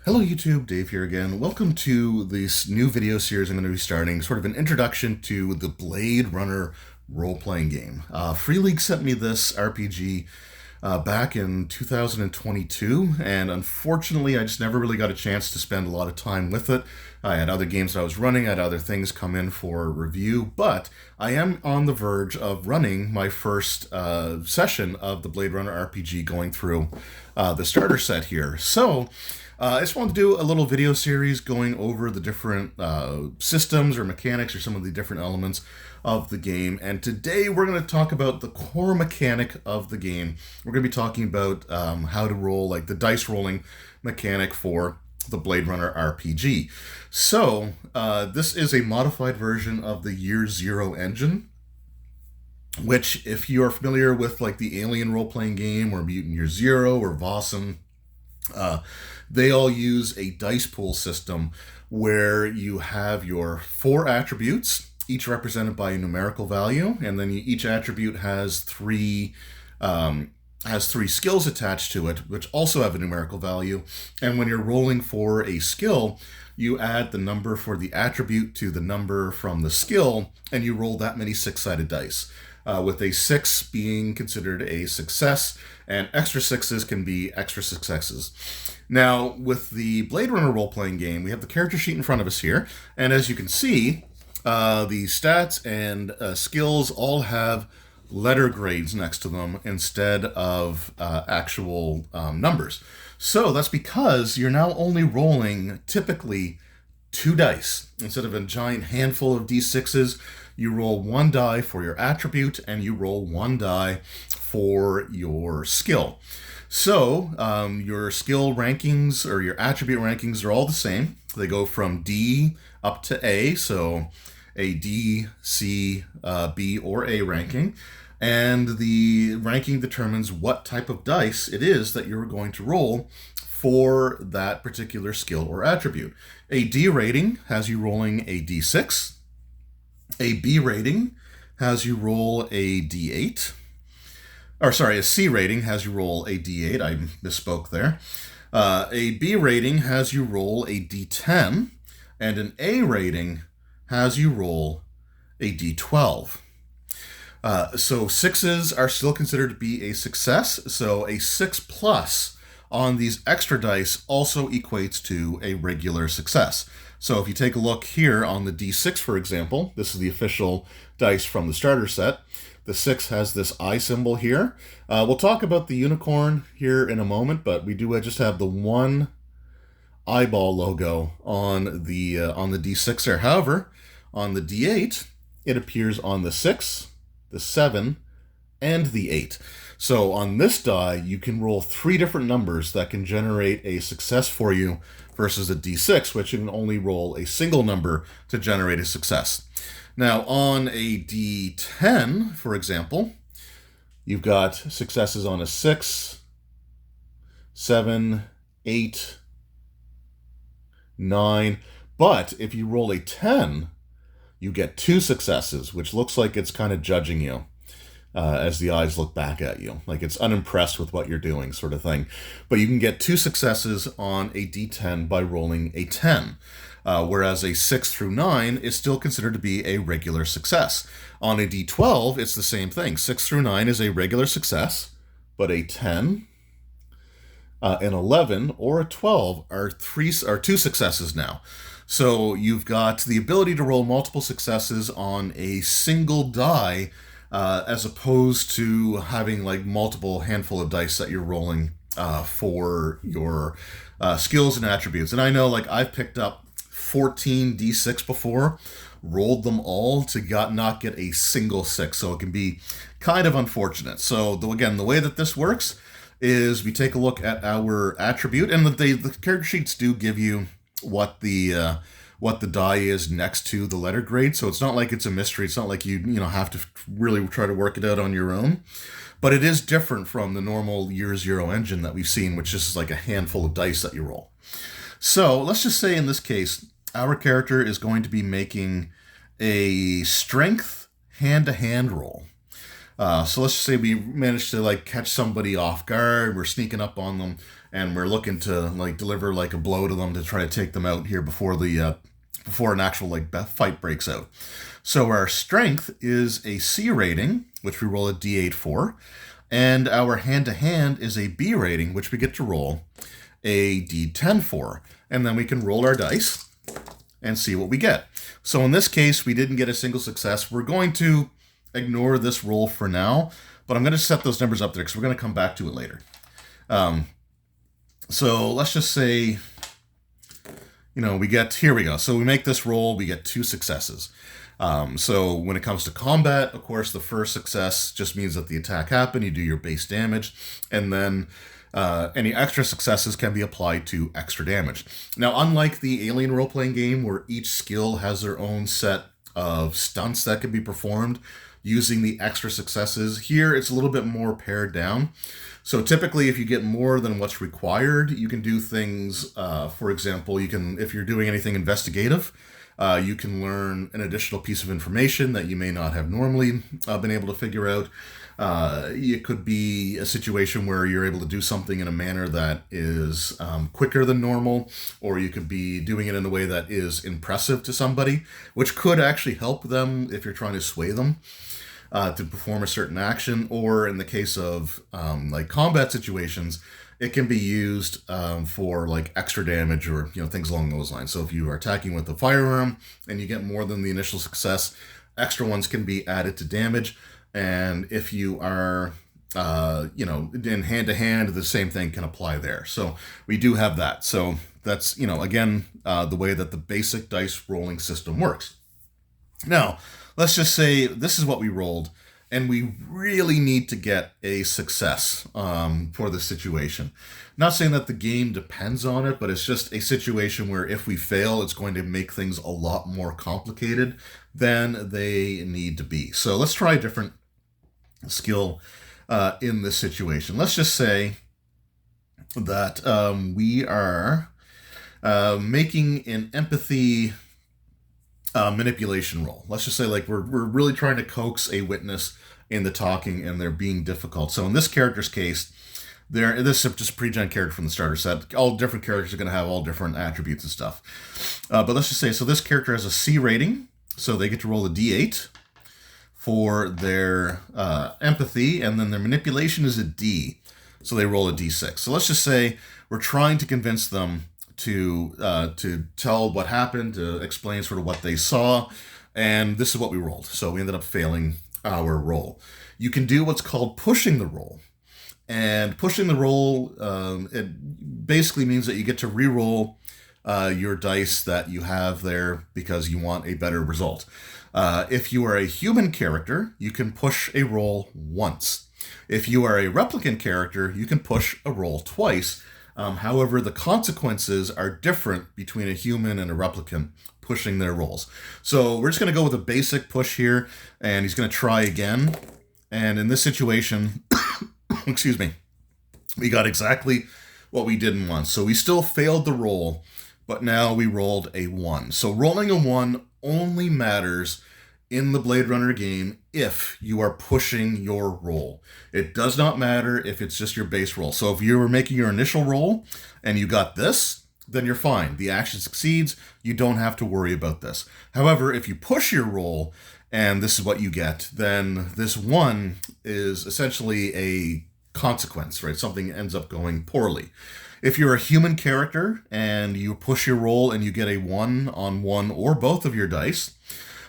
Hello YouTube, Dave here again. Welcome to this new video series I'm going to be starting, sort of an introduction to the Blade Runner role-playing game. Free League sent me this RPG back in 2022, and unfortunately I just never really got a chance to spend a lot of time with it. I had other games that I was running, I had other things come in for review, but I am on the verge of running my first session of the Blade Runner RPG, going through the starter set here. So I just wanted to do a little video series going over the different systems or mechanics or some of the different elements of the game. And today we're going to talk about the core mechanic of the game. We're going to be talking about how to roll, like the dice rolling mechanic for the Blade Runner RPG. So this is a modified version of the Year Zero engine, which, if you are familiar with like the Alien role-playing game or Mutant Year Zero or Vossum, they all use a dice pool system where you have your 4 attributes, each represented by a numerical value, and then each attribute has three skills attached to it, which also have a numerical value. And when you're rolling for a skill, you add the number for the attribute to the number from the skill, and you roll that many 6-sided dice. With a 6 being considered a success, and extra 6s can be extra successes. Now, with the Blade Runner role-playing game, we have the character sheet in front of us here, and as you can see, the stats and skills all have letter grades next to them instead of actual numbers. So that's because you're now only rolling typically 2 dice. Instead of a giant handful of d6s, you roll 1 die for your attribute and you roll 1 die for your skill. So your skill rankings or your attribute rankings are all the same. They go from D up to A, so a D, C, B, or A ranking. And the ranking determines what type of dice it is that you're going to roll for that particular skill or attribute. A D rating has you rolling a D6. A B rating has you roll a D8. Or sorry, a C rating has you roll a D8. I misspoke there. A B rating has you roll a D10. And an A rating has you roll a D12. So 6s are still considered to be a success. So a 6 plus on these extra dice also equates to a regular success. So if you take a look here on the D6, for example, this is the official dice from the starter set. The 6 has this eye symbol here. We'll talk about the unicorn here in a moment, but we do just have the one eyeball logo on the D6 there. However, on the D8, it appears on the 6, the 7, and the 8. So on this die, you can roll 3 different numbers that can generate a success for you versus a D6, which you can only roll a single number to generate a success. Now on a D10, for example, you've got successes on a 6, 7, 8, 9, but if you roll a 10, you get 2 successes, which looks like it's kind of judging you as the eyes look back at you, like it's unimpressed with what you're doing, sort of thing. But you can get 2 successes on a D10 by rolling a 10, whereas a 6 through 9 is still considered to be a regular success. On a D12, it's the same thing. 6 through 9 is a regular success, but a 10, an 11, or a 12 are 2 successes now. So you've got the ability to roll multiple successes on a single die, as opposed to having like multiple handful of dice that you're rolling for your skills and attributes. And I know, like, I've picked up 14 D6 before, rolled them all to not get a single 6, so it can be kind of unfortunate. So again, the way that this works is we take a look at our attribute, and the character sheets do give you what the die is next to the letter grade. So it's not like it's a mystery. It's not like you have to really try to work it out on your own. But it is different from the normal Year Zero engine that we've seen, which is like a handful of dice that you roll. So let's just say in this case, our character is going to be making a strength hand-to-hand roll. So let's just say we managed to like catch somebody off guard. We're sneaking up on them, and we're looking to like deliver like a blow to them to try to take them out here before before an actual like fight breaks out. So our strength is a C rating, which we roll a D8 for, and our hand-to-hand is a B rating, which we get to roll a D10 for, and then we can roll our dice and see what we get. So in this case, we didn't get a single success. We're going to ignore this roll for now, but I'm going to set those numbers up there because we're going to come back to it later. So let's just say, here we go. So we make this roll, we get 2 successes. So when it comes to combat, of course, the first success just means that the attack happened, you do your base damage, and then any extra successes can be applied to extra damage. Now, unlike the Alien role-playing game where each skill has their own set of stunts that can be performed using the extra successes, here it's a little bit more pared down. So typically, if you get more than what's required, you can do things, for example, if you're doing anything investigative, you can learn an additional piece of information that you may not have normally been able to figure out. It could be a situation where you're able to do something in a manner that is quicker than normal, or you could be doing it in a way that is impressive to somebody, which could actually help them if you're trying to sway them to perform a certain action. Or in the case of like combat situations, it can be used for like extra damage or things along those lines. So if you are attacking with a firearm and you get more than the initial success, extra ones can be added to damage. And if you are, in hand-to-hand, the same thing can apply there. So we do have that. So that's, again, the way that the basic dice rolling system works. Now, let's just say this is what we rolled, and we really need to get a success for this situation. Not saying that the game depends on it, but it's just a situation where if we fail, it's going to make things a lot more complicated than they need to be. So let's try a different skill in this situation. Let's just say that we are making an empathy manipulation roll. Let's just say like we're really trying to coax a witness into talking and they're being difficult. So in this character's case, this is just a pre-gen character from the starter set. All different characters are going to have all different attributes and stuff. But let's just say, so this character has a C rating, so they get to roll a D8 for their empathy, and then their manipulation is a D, so they roll a D6. So let's just say we're trying to convince them to tell what happened, to explain sort of what they saw, and this is what we rolled. So we ended up failing our roll. You can do what's called pushing the roll. And pushing the roll, it basically means that you get to re-roll your dice that you have there because you want a better result. If you are a human character, you can push a roll once. If you are a replicant character, you can push a roll twice. However, the consequences are different between a human and a replicant pushing their rolls. So we're just going to go with a basic push here, and he's going to try again. And in this situation, excuse me, we got exactly what we didn't want. So we still failed the roll, but now we rolled a 1. So rolling a 1 only matters in the Blade Runner game if you are pushing your roll. It does not matter if it's just your base roll. So if you were making your initial roll and you got this, then you're fine. The action succeeds. You don't have to worry about this. However, if you push your roll and this is what you get, then this 1 is essentially a consequence, right? Something ends up going poorly. If you're a human character and you push your roll and you get a 1 on one or both of your dice,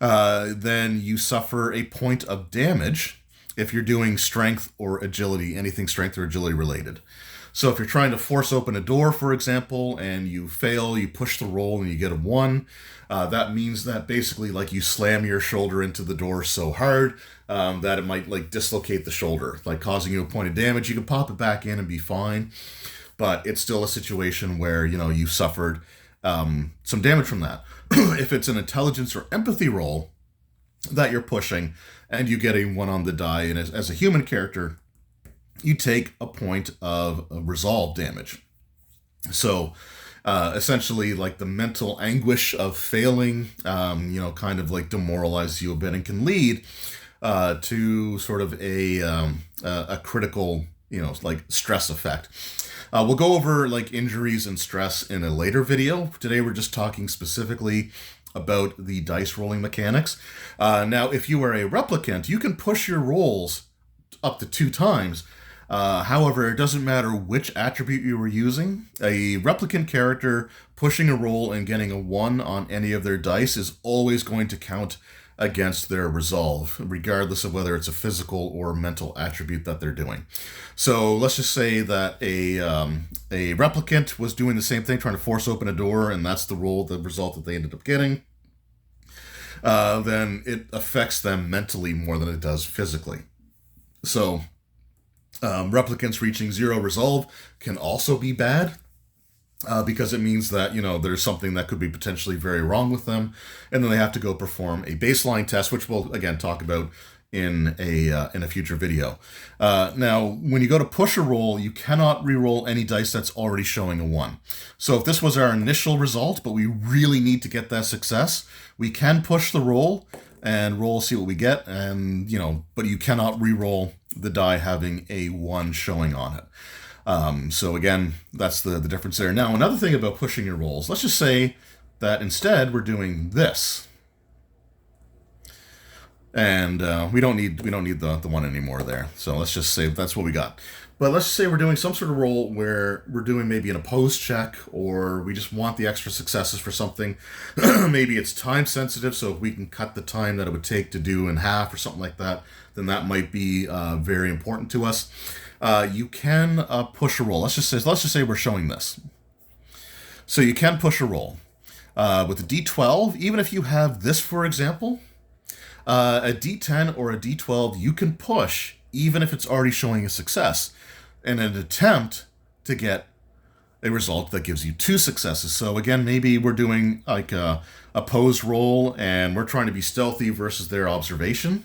then you suffer a point of damage if you're doing strength or agility, anything strength or agility related. So if you're trying to force open a door, for example, and you fail, you push the roll and you get a 1, that means that basically like you slam your shoulder into the door so hard that it might like dislocate the shoulder, like causing you a point of damage. You can pop it back in and be fine, but it's still a situation where, you suffered some damage from that. If it's an intelligence or empathy roll that you're pushing and you get a 1 on the die, and as a human character, you take a point of resolve damage. So essentially like the mental anguish of failing, kind of like demoralizes you a bit and can lead to sort of a critical, like stress effect. We'll go over like injuries and stress in a later video. Today we're just talking specifically about the dice rolling mechanics. Now, if you are a replicant, you can push your rolls up to 2 times. However, it doesn't matter which attribute you were using. A replicant character pushing a roll and getting a 1 on any of their dice is always going to count against their resolve, regardless of whether it's a physical or mental attribute that they're doing. So let's just say that a replicant was doing the same thing, trying to force open a door, and that's the result that they ended up getting. Then it affects them mentally more than it does physically. So replicants reaching 0 resolve can also be bad. Because it means that, there's something that could be potentially very wrong with them, and then they have to go perform a baseline test, which we'll, again, talk about in a future video. Now, when you go to push a roll, you cannot re-roll any dice that's already showing a 1. So if this was our initial result, but we really need to get that success, we can push the roll and roll, see what we get, and, but you cannot re-roll the die having a 1 showing on it. So again, that's the difference there. Now, another thing about pushing your rolls, let's just say that instead we're doing this. And we don't need the 1 anymore there. So let's just say that's what we got. But let's say we're doing some sort of roll where we're doing maybe an opposed check, or we just want the extra successes for something. Maybe it's time sensitive, so if we can cut the time that it would take to do in half or something like that, then that might be very important to us. You can push a roll. Let's just say we're showing this. So you can push a roll. With a D12, even if you have this, for example, a D10 or a D12, you can push even if it's already showing a success in an attempt to get a result that gives you 2 successes. So again, maybe we're doing like a opposed roll and we're trying to be stealthy versus their observation.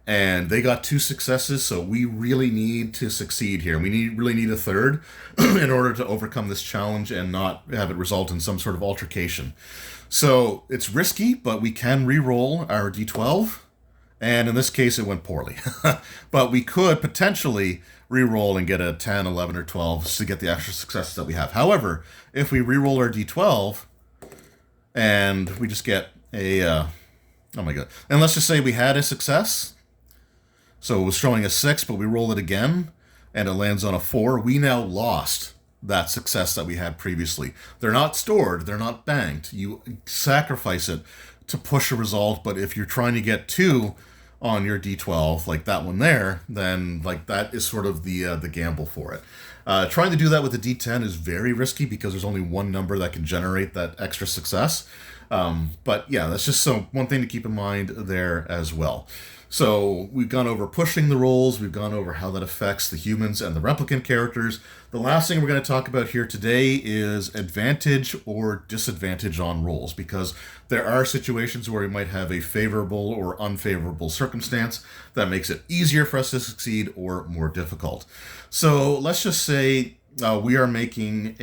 And they got 2 successes, so we really need to succeed here. We really need a 3rd in order to overcome this challenge and not have it result in some sort of altercation. So it's risky, but we can re-roll our D12, and in this case it went poorly. But we could potentially re-roll and get a 10, 11, or 12 to get the extra successes that we have. However, if we re-roll our D12 and we just get a... oh my god. And let's just say we had a success. So it was showing a 6, but we roll it again, and it lands on a 4. We now lost that success that we had previously. They're not stored. They're not banked. You sacrifice it to push a result, but if you're trying to get 2 on your D12, like that one there, then like that is sort of the gamble for it. Trying to do that with a D10 is very risky because there's only one number that can generate that extra success. But yeah, that's just one thing to keep in mind there as well. So we've gone over pushing the rolls, we've gone over how that affects the humans and the replicant characters. The last thing we're going to talk about here today is advantage or disadvantage on rolls, because there are situations where we might have a favorable or unfavorable circumstance that makes it easier for us to succeed or more difficult. So let's just say we are making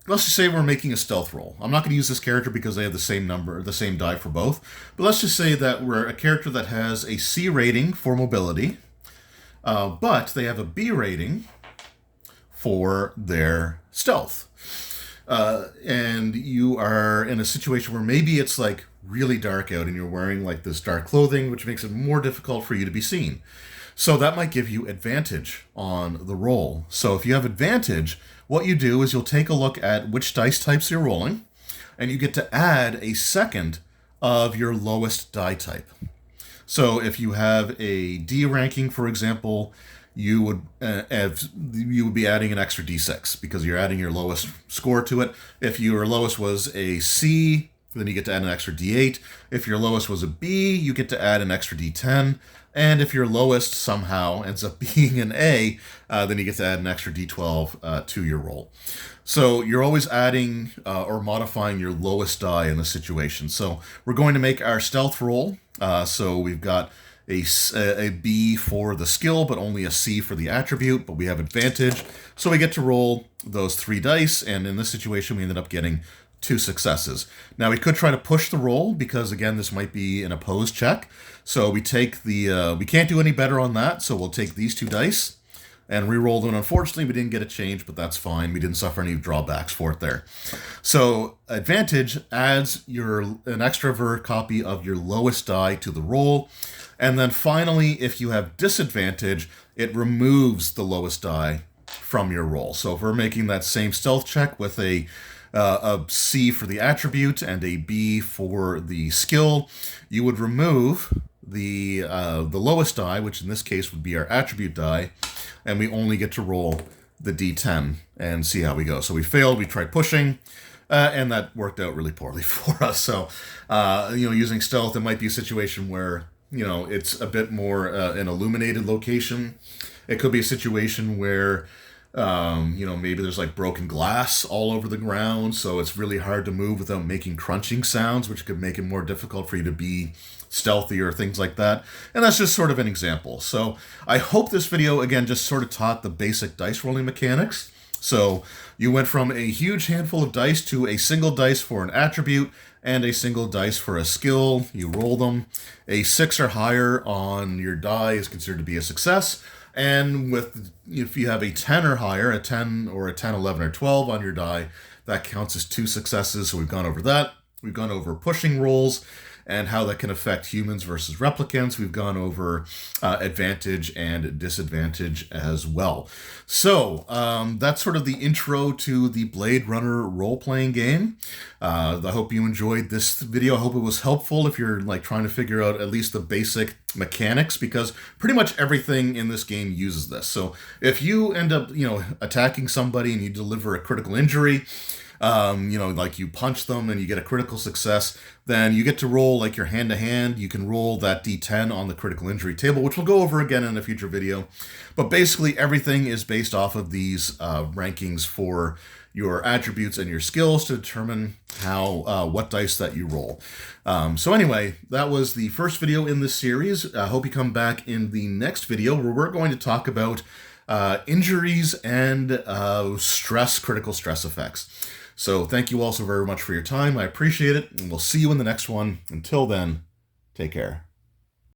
let's just say we're making a stealth roll. I'm not going to use this character because they have the same die for both. But let's just say that we're a character that has a C rating for mobility, but they have a B rating for their stealth. And you are in a situation where maybe it's like really dark out and you're wearing like this dark clothing, which makes it more difficult for you to be seen. So that might give you advantage on the roll. So if you have advantage, what you do is you'll take a look at which dice types you're rolling, and you get to add a second of your lowest die type. So if you have a D ranking, for example, you would be adding an extra D6 because you're adding your lowest score to it. If your lowest was a C, then you get to add an extra D8. If your lowest was a B, you get to add an extra D10. And if your lowest somehow ends up being an A, then you get to add an extra D12 to your roll. So you're always adding or modifying your lowest die in the situation. So we're going to make our stealth roll. So we've got a B for the skill, but only a C for the attribute, but we have advantage. So we get to roll those 3 dice, and in this situation we ended up getting 2 successes. Now we could try to push the roll because again this might be an opposed check. So we take the we can't do any better on that, so we'll take these 2 dice and re-roll them. Unfortunately, we didn't get a change, but that's fine. We didn't suffer any drawbacks for it there. So advantage adds an extra copy of your lowest die to the roll. And then finally, if you have disadvantage, it removes the lowest die from your roll. So if we're making that same stealth check with a C for the attribute and a B for the skill, you would remove the lowest die, which in this case would be our attribute die, and we only get to roll the D10 and see how we go. So we failed, we tried pushing, and that worked out really poorly for us. So, using stealth, it might be a situation where, it's a bit more an illuminated location. It could be a situation where, maybe there's like broken glass all over the ground, so it's really hard to move without making crunching sounds, which could make it more difficult for you to be stealthy or things like that. And that's just sort of an example. So I hope this video, again, just sort of taught the basic dice rolling mechanics. So you went from a huge handful of dice to a single dice for an attribute and a single dice for a skill. You roll them. A 6 or higher on your die is considered to be a success. And if you have a 10 or higher, a 10 or a 10, 11, or 12 on your die, that counts as 2 successes. So we've gone over that. We've gone over pushing rolls and how that can affect humans versus replicants. We've gone over advantage and disadvantage as well. So that's sort of the intro to the Blade Runner role-playing game. I hope you enjoyed this video. I hope it was helpful if you're trying to figure out at least the basic mechanics, because pretty much everything in this game uses this. So if you end up, attacking somebody and you deliver a critical injury, you punch them and you get a critical success, then you get to roll your hand-to-hand. You can roll that D10 on the critical injury table, which we'll go over again in a future video. But basically everything is based off of these rankings for your attributes and your skills to determine what dice that you roll. So anyway, that was the first video in this series. I hope you come back in the next video where we're going to talk about injuries and critical stress effects. So thank you all so very much for your time. I appreciate it, and we'll see you in the next one. Until then, take care.